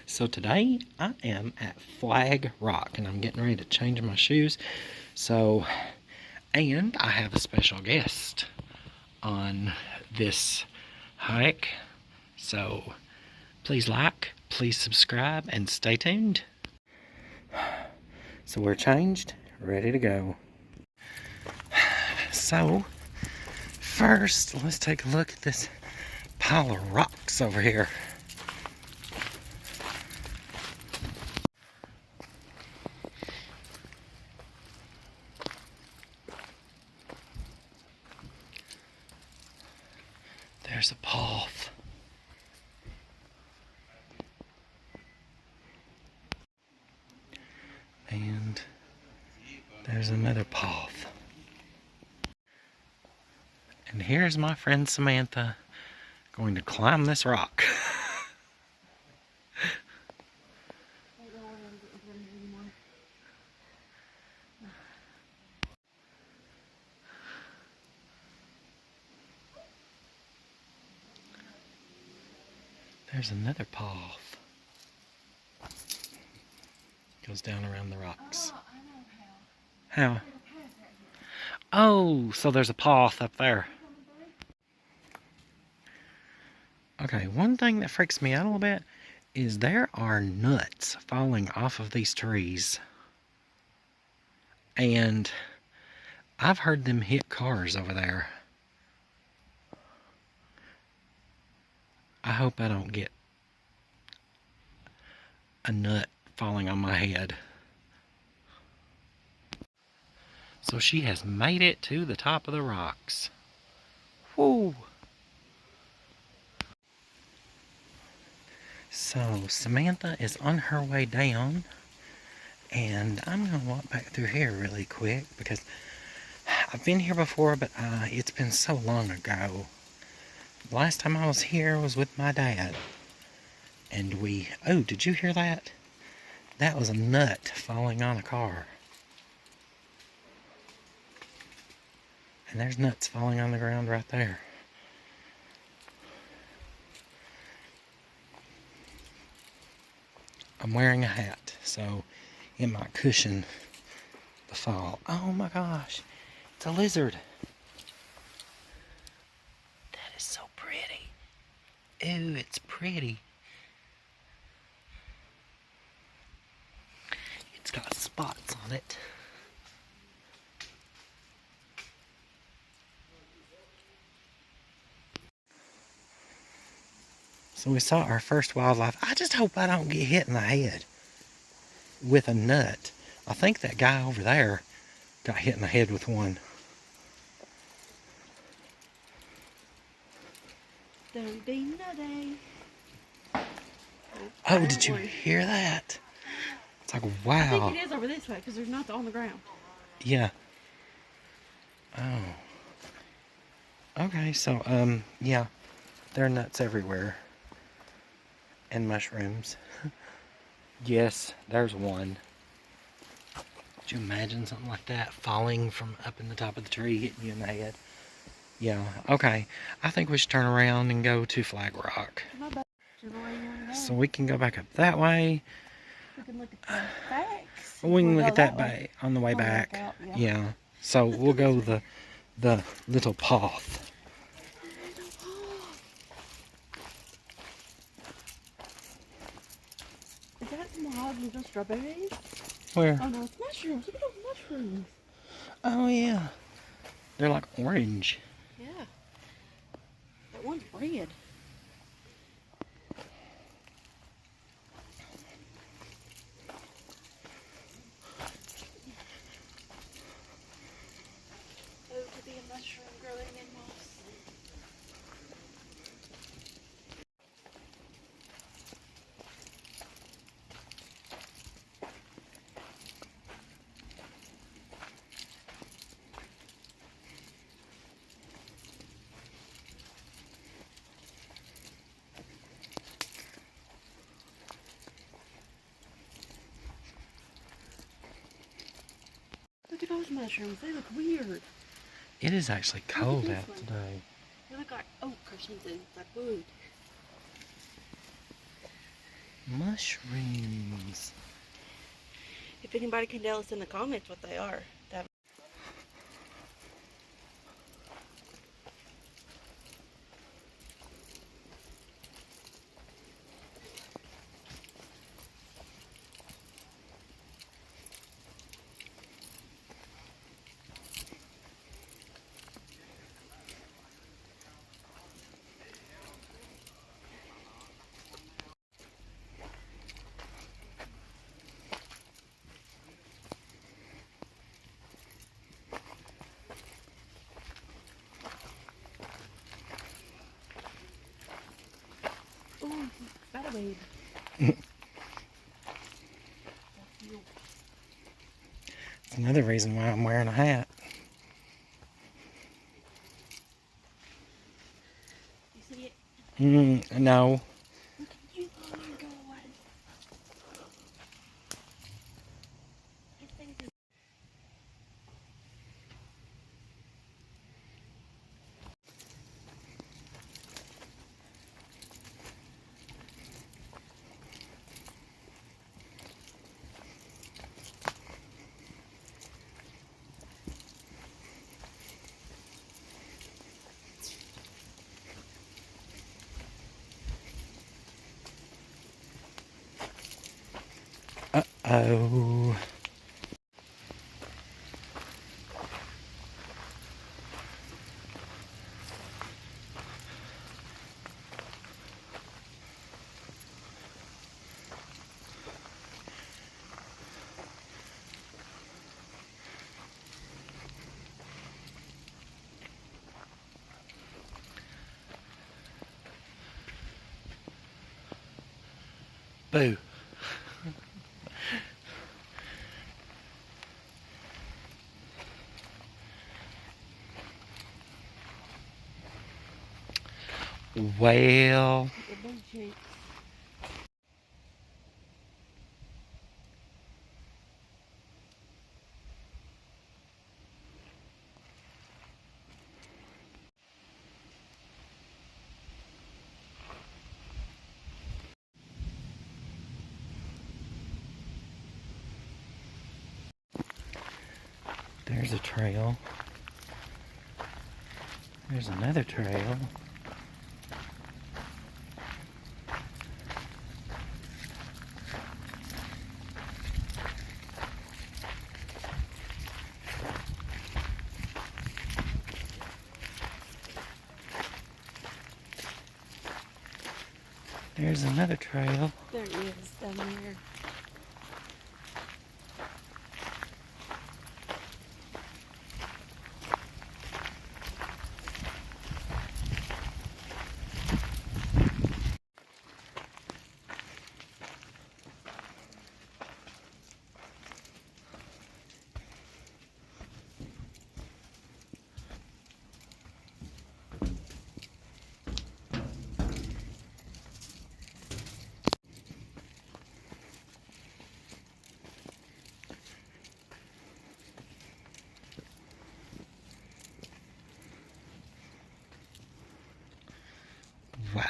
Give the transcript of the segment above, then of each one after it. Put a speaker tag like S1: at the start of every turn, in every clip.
S1: So today I am at Flag Rock and I'm getting ready to change my shoes. And I have a special guest on this hike. So please like, please subscribe, and stay tuned. So we're changed, ready to go. So first, let's take a look at this pile of rocks over here. There's a path. And there's another path. And here's my friend Samantha going to climb this rock. There's another path. Goes down around the rocks.
S2: Oh, I know how.
S1: How? Oh, so there's a path up there. Okay, one thing that freaks me out a little bit is there are nuts falling off of these trees. And I've heard them hit cars over there. I hope I don't get a nut falling on my head. So she has made it to the top of the rocks. Whoa! So Samantha is on her way down, and I'm gonna walk back through here really quick because I've been here before, but it's been so long ago. The last time I was here was with my dad, and oh, did you hear that? That was a nut falling on a car. And there's nuts falling on the ground right there. I'm wearing a hat, so it might cushion the fall. Oh my gosh, it's a lizard. That is so pretty. Ooh, it's pretty. It's got spots on it. So we saw our first wildlife. I just hope I don't get hit in the head with a nut. I think that guy over there got hit in the head with one.
S2: Don't be nutty.
S1: Oh, did you hear that? It's like, wow.
S2: I think it is over this way because there's nuts on the ground.
S1: Yeah. Oh. Okay, so, yeah. There are nuts everywhere. And mushrooms. Yes, there's one. Could you imagine something like that falling from up in the top of the tree, hitting you in the head? Yeah, okay. I think we should turn around and go to Flag Rock. So we can go back up that way.
S2: We can look at the facts.
S1: We can look at that on the way back.
S2: Out,
S1: yeah. So we'll go the little path.
S2: Is that mahogany and strawberries?
S1: Where?
S2: Oh no, it's mushrooms. Look at those mushrooms.
S1: Oh yeah. They're like orange.
S2: Yeah. That one's red. Oh, to be a mushroom growing in moss. Look at those mushrooms. They look weird.
S1: It is actually cold out today.
S2: They look like oak or something, like wood.
S1: Mushrooms.
S2: If anybody can tell us in the comments what they are, that. Ooh, spider web.
S1: It's another reason why I'm wearing a hat.
S2: You see it?
S1: No.
S2: Look at you. Oh my god. His face is.
S1: Uh-oh. Boo. Well,
S2: The big cheeks.
S1: there's a trail. There's another trail. There's another trail.
S2: There he is down there.
S1: Wow.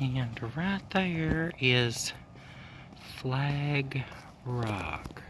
S1: And right there is Flag Rock.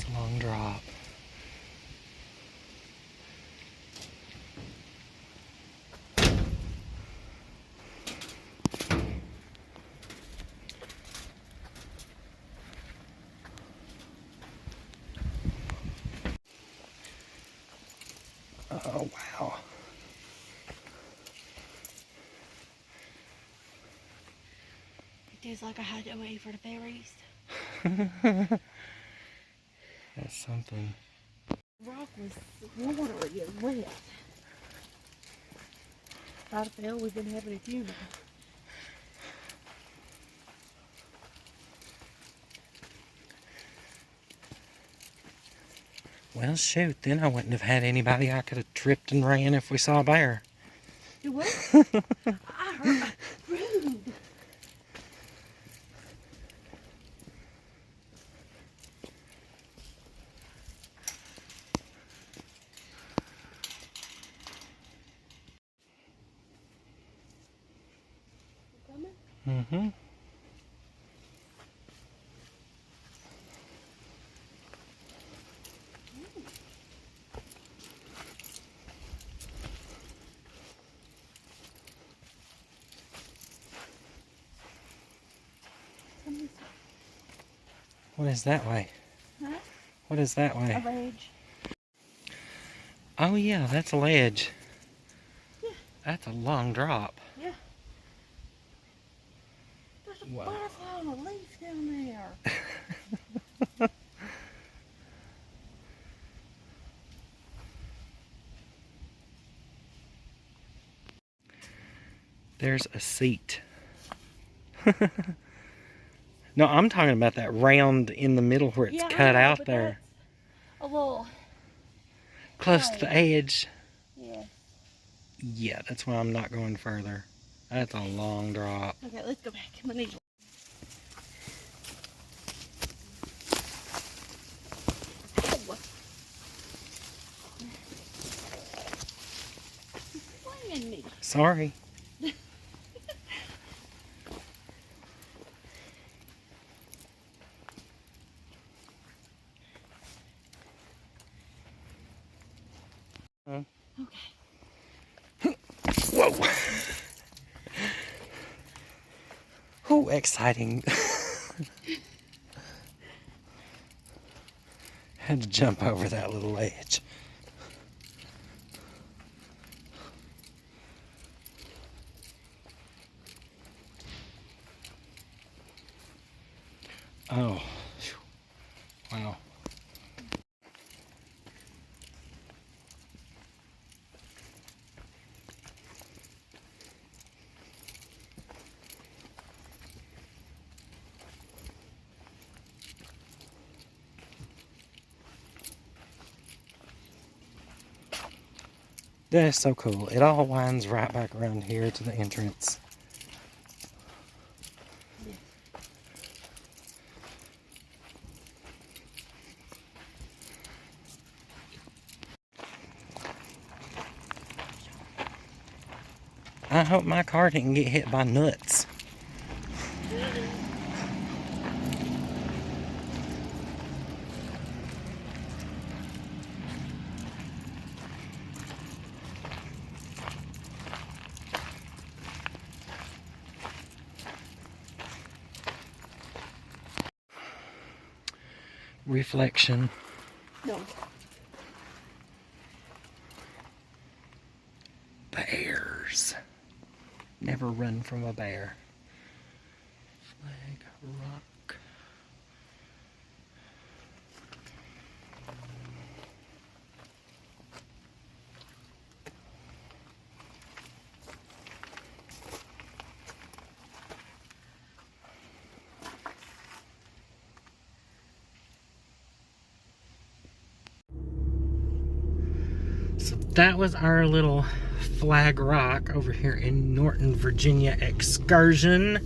S1: It's a long drop. Oh, wow.
S2: It feels like I had to wait for the ferries.
S1: That's something.
S2: Rock was watery and wet. If I'd fell, we've been having a funeral.
S1: Well, shoot, then I wouldn't have had anybody I could have tripped and ran if we saw a bear.
S2: You what? I heard. Rude.
S1: Mm-hmm. What is that way?
S2: Huh?
S1: What is that
S2: A
S1: way?
S2: ledge.
S1: Oh yeah, that's a ledge.
S2: Yeah.
S1: That's a long drop.
S2: Yeah. There's a
S1: Wow.
S2: butterfly on a leaf down there.
S1: There's a seat. No, I'm talking about that round in the middle where it's
S2: Yeah, I
S1: cut
S2: know,
S1: out
S2: but
S1: there.
S2: that's a little.
S1: Close to the edge.
S2: Yeah.
S1: Yeah, that's why I'm not going further. That's a long drop.
S2: Okay, let's go back. My knees. Ow. You're swinging me.
S1: Sorry.
S2: Okay.
S1: Whoa. Oh, exciting. Had to jump over that little ledge. Oh, wow. That is so cool. It all winds right back around here to the entrance. I hope my car didn't get hit by nuts. Reflection.
S2: No.
S1: Bears. Never run from a bear. Flag Rock. So that was our little Flag Rock over here in Norton, Virginia excursion.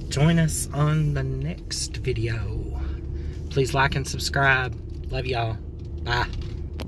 S1: Join us on the next video. Please like and subscribe. Love y'all. Bye.